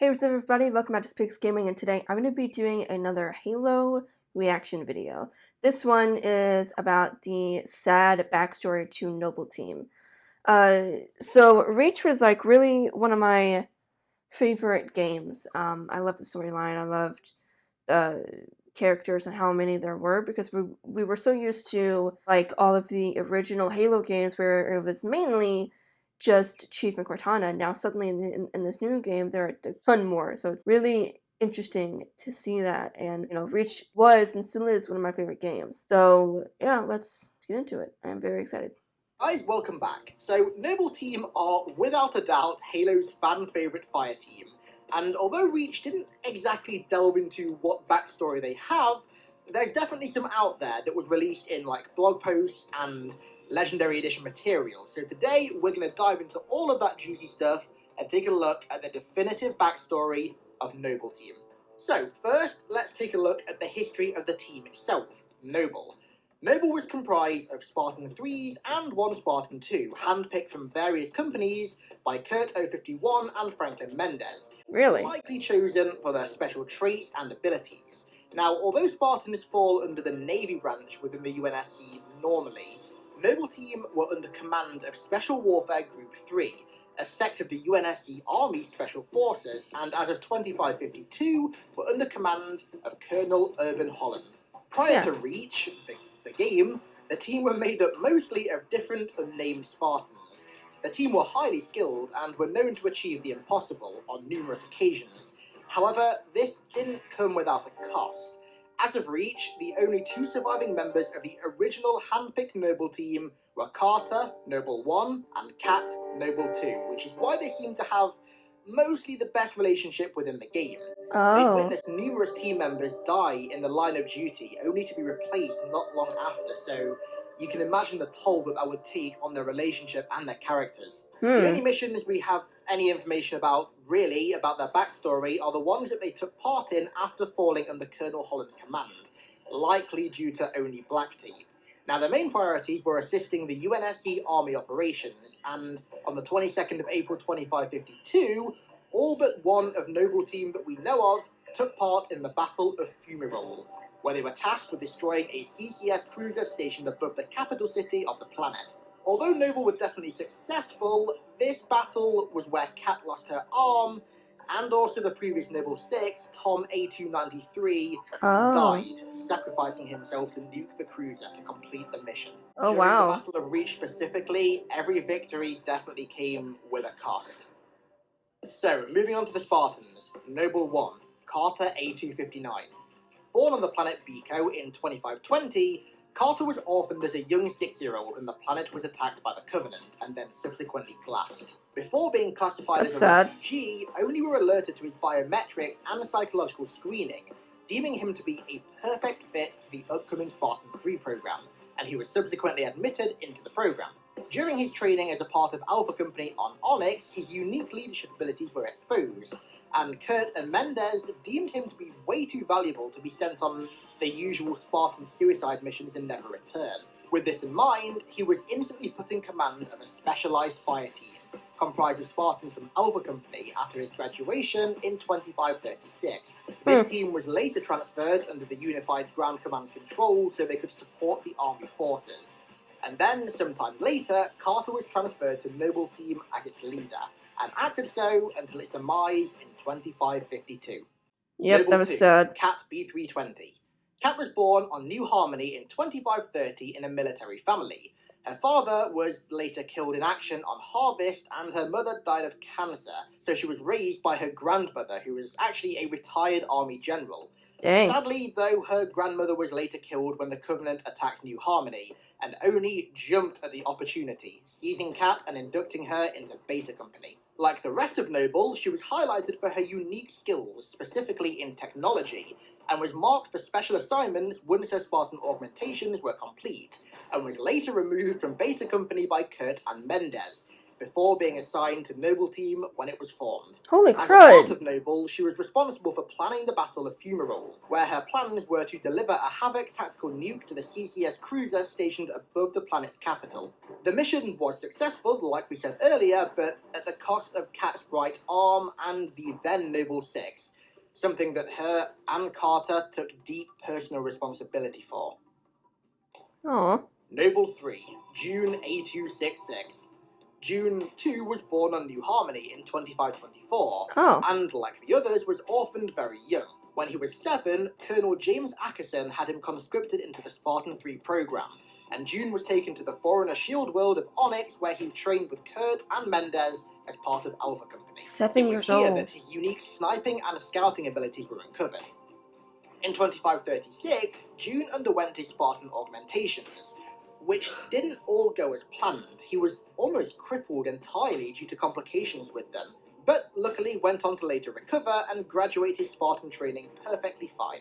Hey, what's up everybody? Welcome back to Spiggs Gaming, and today I'm going to be doing another Halo reaction video. This one is about the sad backstory to Noble Team. So Reach was like really one of my favorite games. I loved the storyline, I loved the characters and how many there were because we were so used to like all of the original Halo games where it was mainly just Chief and Cortana. Now suddenly in this new game there are a ton more, so it's really interesting to see that. And Reach was and still is one of my favorite games. So yeah, let's get into it. I'm very excited. Guys, welcome back. So, Noble Team are without a doubt Halo's fan-favourite fire team, and although Reach didn't exactly delve into what backstory they have, there's definitely some out there that was released in like blog posts and Legendary Edition material. So today we're going to dive into all of that juicy stuff and take a look at the definitive backstory of Noble Team. So, first, let's take a look at the history of the team itself, Noble. Noble was comprised of Spartan 3s and one Spartan 2, handpicked from various companies by Kurt 051 and Franklin Mendez. Really? Likely chosen for their special traits and abilities. Now, although Spartans fall under the Navy branch within the UNSC normally, Noble Team were under command of Special Warfare Group 3, a sect of the UNSC Army Special Forces, and as of 2552 were under command of Colonel Urban Holland. Prior to Reach, the game, the team were made up mostly of different unnamed Spartans. The team were highly skilled and were known to achieve the impossible on numerous occasions. However, this didn't come without a cost. As of Reach, the only two surviving members of the original handpicked Noble team were Carter, Noble 1, and Kat, Noble 2, which is why they seem to have mostly the best relationship within the game. They'd witnessed numerous team members die in the line of duty, only to be replaced not long after, so you can imagine the toll that would take on their relationship and their characters. The only missions we have any information about, really, about their backstory, are the ones that they took part in after falling under Colonel Holland's command, likely due to only black tape. Now, their main priorities were assisting the UNSC Army operations, and on the 22nd of April 2552, all but one of Noble Team that we know of took part in the Battle of Fumirole, where they were tasked with destroying a CCS cruiser stationed above the capital city of the planet. Although Noble were definitely successful, this battle was where Kat lost her arm, and also the previous Noble 6, Tom A293, died, sacrificing himself to nuke the cruiser to complete the mission. During the Battle of Reach specifically, every victory definitely came with a cost. So, moving on to the Spartans, Noble 1, Carter A259. Born on the planet Biko in 2520, Carter was orphaned as a young 6-year-old when the planet was attacked by the Covenant and then subsequently glassed. Before being classified as a refugee, only were alerted to his biometrics and psychological screening, deeming him to be a perfect fit for the upcoming Spartan 3 program, and he was subsequently admitted into the program. During his training as a part of Alpha Company on Onyx, his unique leadership abilities were exposed, and Kurt and Mendez deemed him to be way too valuable to be sent on the usual Spartan suicide missions and never return. With this in mind, he was instantly put in command of a specialized fire team, comprised of Spartans from Alpha Company after his graduation in 2536. This team was later transferred under the Unified Ground Command's control so they could support the army forces. And then, sometime later, Carter was transferred to Noble Team as its leader, and acted so until its demise in 2552. Yep, Noble that was 2, sad. Kat B312. Kat was born on New Harmony in 2530 in a military family. Her father was later killed in action on Harvest, and her mother died of cancer, so she was raised by her grandmother, who was actually a retired army general. Dang. Sadly, though, her grandmother was later killed when the Covenant attacked New Harmony, and Oni jumped at the opportunity, seizing Kat and inducting her into Beta Company. Like the rest of Noble, she was highlighted for her unique skills, specifically in technology, and was marked for special assignments once her Spartan augmentations were complete, and was later removed from Beta Company by Kurt and Mendez. before being assigned to Noble Team when it was formed. Holy As a part crud! of Noble, she was responsible for planning the Battle of Fumarole, where her plans were to deliver a Havoc tactical nuke to the CCS cruiser stationed above the planet's capital. The mission was successful, like we said earlier, but at the cost of Kat's right arm and the then Noble 6, something that her and Carter took deep personal responsibility for. Aw. Noble 3, June A266. June 2 was born on New Harmony in 2524, Oh. and like the others was orphaned very young. When he was 7, Colonel James Ackerson had him conscripted into the Spartan 3 program, and June was taken to the Forerunner Shield world of Onyx, where he trained with Kurt and Mendez as part of Alpha Company. 7 It was years here old. that his unique sniping and scouting abilities were uncovered. In 2536, June underwent his Spartan augmentations, which didn't all go as planned. He was almost crippled entirely due to complications with them, but luckily went on to later recover and graduate his Spartan training perfectly fine.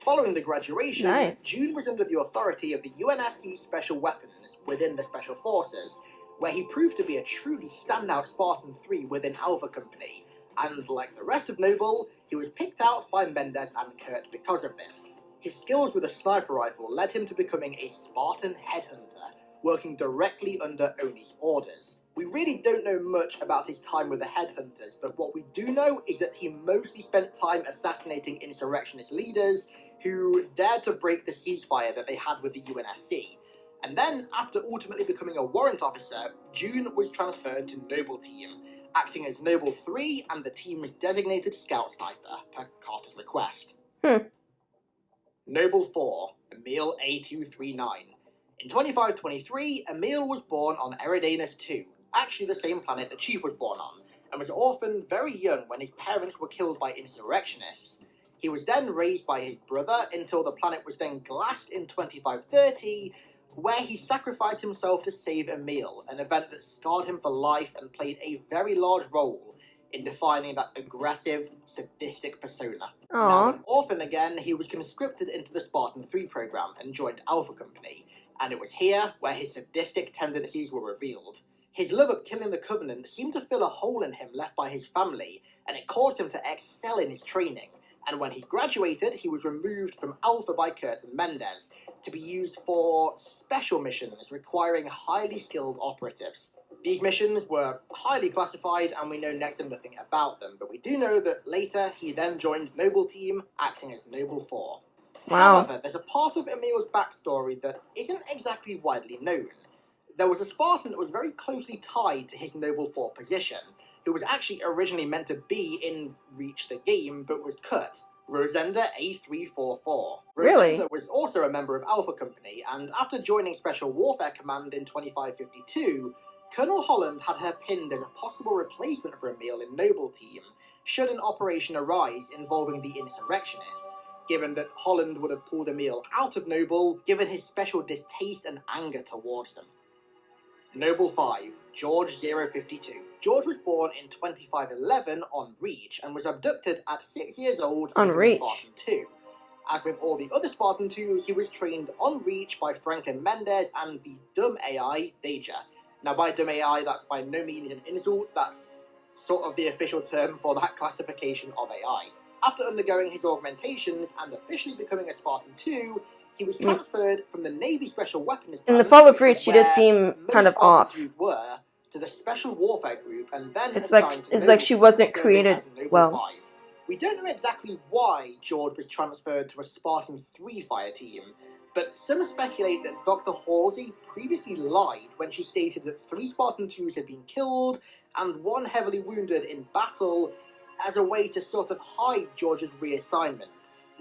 Following the graduation, Nice. June was under the authority of the UNSC Special Weapons within the Special Forces, where he proved to be a truly standout Spartan 3 within Alpha Company, and like the rest of Noble, he was picked out by Mendez and Kurt because of this. His skills with a sniper rifle led him to becoming a Spartan headhunter, working directly under Oni's orders. We really don't know much about his time with the headhunters, but what we do know is that he mostly spent time assassinating insurrectionist leaders who dared to break the ceasefire that they had with the UNSC. And then, after ultimately becoming a warrant officer, June was transferred to Noble Team, acting as Noble 3 and the team's designated scout sniper, per Carter's request. Noble 4, Emile A239. In 2523, Emile was born on Eridanus 2, actually the same planet the Chief was born on, and was orphaned very young when his parents were killed by insurrectionists. He was then raised by his brother until the planet was then glassed in 2530, where he sacrificed himself to save Emile, an event that scarred him for life and played a very large role in defining that aggressive, sadistic persona. Now an orphan again, he was conscripted into the Spartan 3 program and joined Alpha Company, and it was here where his sadistic tendencies were revealed. His love of killing the Covenant seemed to fill a hole in him left by his family, and it caused him to excel in his training, and when he graduated, he was removed from Alpha by Kurt and Mendez, to be used for special missions requiring highly skilled operatives. These missions were highly classified and we know next to nothing about them, but we do know that later he then joined Noble Team, acting as Noble 4. Wow. However, there's a part of Emile's backstory that isn't exactly widely known. There was a Spartan that was very closely tied to his Noble 4 position, who was actually originally meant to be in Reach the Game, but was cut. Rosenda A344. Really? Rosenda was also a member of Alpha Company, and after joining Special Warfare Command in 2552, Colonel Holland had her pinned as a possible replacement for Emile in Noble Team, should an operation arise involving the insurrectionists, given that Holland would have pulled Emile out of Noble, given his special distaste and anger towards them. Noble 5, George 052. George was born in 2511 on Reach and was abducted at 6 years old On from Reach. Spartan 2. As with all the other Spartan 2s, he was trained on Reach by Franklin Mendez and the dumb AI, Deja. Now by dumb AI, that's by no means an insult, that's sort of the official term for that classification of AI. After undergoing his augmentations and officially becoming a Spartan 2, he was transferred from the Navy Special Weapons In the branch, fall of Reach, she did where seem most kind of Spartan off. 2s were, to the Special Warfare Group, and then It's assigned like to it's Noble like she Team, wasn't serving created as Noble well. 5. We don't know exactly why George was transferred to a Spartan 3 fire team, but some speculate that Dr. Hawsey previously lied when she stated that 3 Spartan 2s had been killed and 1 heavily wounded in battle as a way to sort of hide George's reassignment.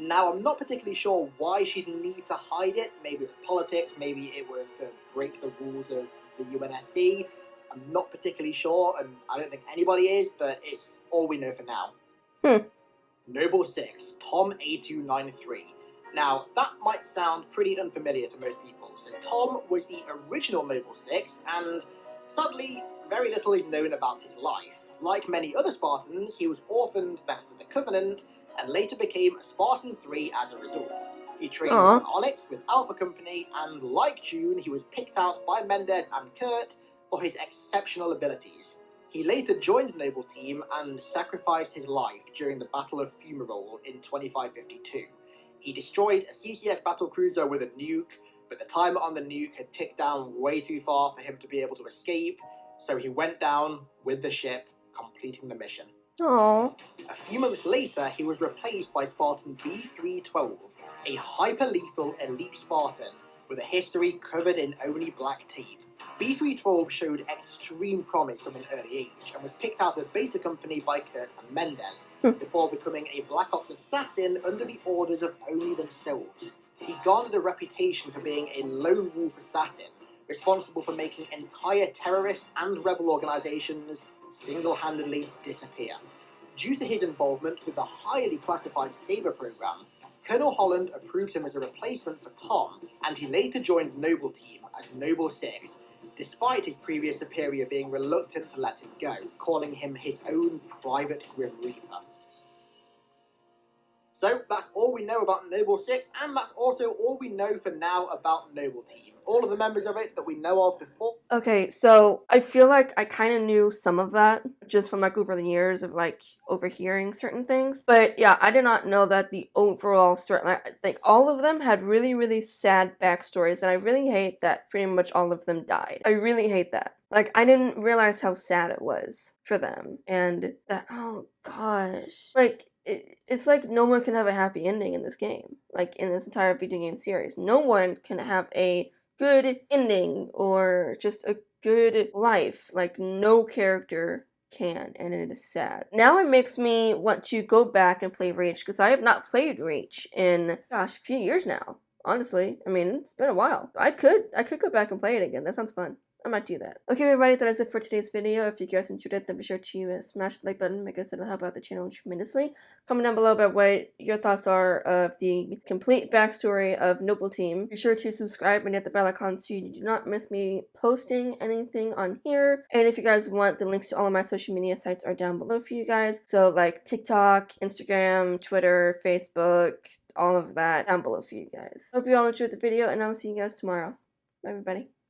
Now, I'm not particularly sure why she'd need to hide it. Maybe it was politics, maybe it was to break the rules of the UNSC. I'm not particularly sure, and I don't think anybody is, but it's all we know for now. Noble 6, Tom A293. Now, that might sound pretty unfamiliar to most people. So Tom was the original Noble 6, and sadly, very little is known about his life. Like many other Spartans, he was orphaned thanks to the Covenant, and later became a Spartan 3 as a result. He trained on Onyx with Alpha Company, and like June, he was picked out by Mendez and Kurt for his exceptional abilities. He later joined the Noble Team and sacrificed his life during the Battle of Fumarole in 2552. He destroyed a CCS battlecruiser with a nuke, but the timer on the nuke had ticked down way too far for him to be able to escape, so he went down with the ship, completing the mission. Oh. A few months later, he was replaced by Spartan B312, a hyper-lethal elite Spartan with a history covered in only black tape. B312 showed extreme promise from an early age and was picked out of Beta Company by Kurt and Mendez, before becoming a Black Ops assassin under the orders of only themselves. He garnered a reputation for being a lone wolf assassin, responsible for making entire terrorist and rebel organizations single-handedly disappear. Due to his involvement with the highly classified Sabre program, Colonel Holland approved him as a replacement for Tom, and he later joined the Noble Team as Noble 6, despite his previous superior being reluctant to let him go, calling him his own private Grim Reaper. So that's all we know about Noble 6, and that's also all we know for now about Noble Team. All of the members of it that we know of before. Okay, so I feel like I kind of knew some of that just from like over the years of like overhearing certain things. But yeah, I did not know that the overall story, like all of them had really, really sad backstories, and I really hate that pretty much all of them died. I really hate that. Like, I didn't realize how sad it was for them, and that, oh gosh. Like, it's like no one can have a happy ending in this game. Like, in this entire video game series. No one can have a good ending or just a good life. Like, no character can, and it is sad. Now it makes me want to go back and play Reach, because I have not played Reach in, gosh, a few years now. Honestly, I mean, it's been a while. I could go back and play it again. That sounds fun. I might do that. Okay, everybody, that is it for today's video. If you guys enjoyed it, then be sure to smash the like button, because it'll help out the channel tremendously. Comment down below about what your thoughts are of the complete backstory of Noble Team. Be sure to subscribe and hit the bell icon so you do not miss me posting anything on here. And if you guys want, the links to all of my social media sites are down below for you guys. So like TikTok, Instagram, Twitter, Facebook, all of that down below for you guys. Hope you all enjoyed the video, and I'll see you guys tomorrow. Bye, everybody.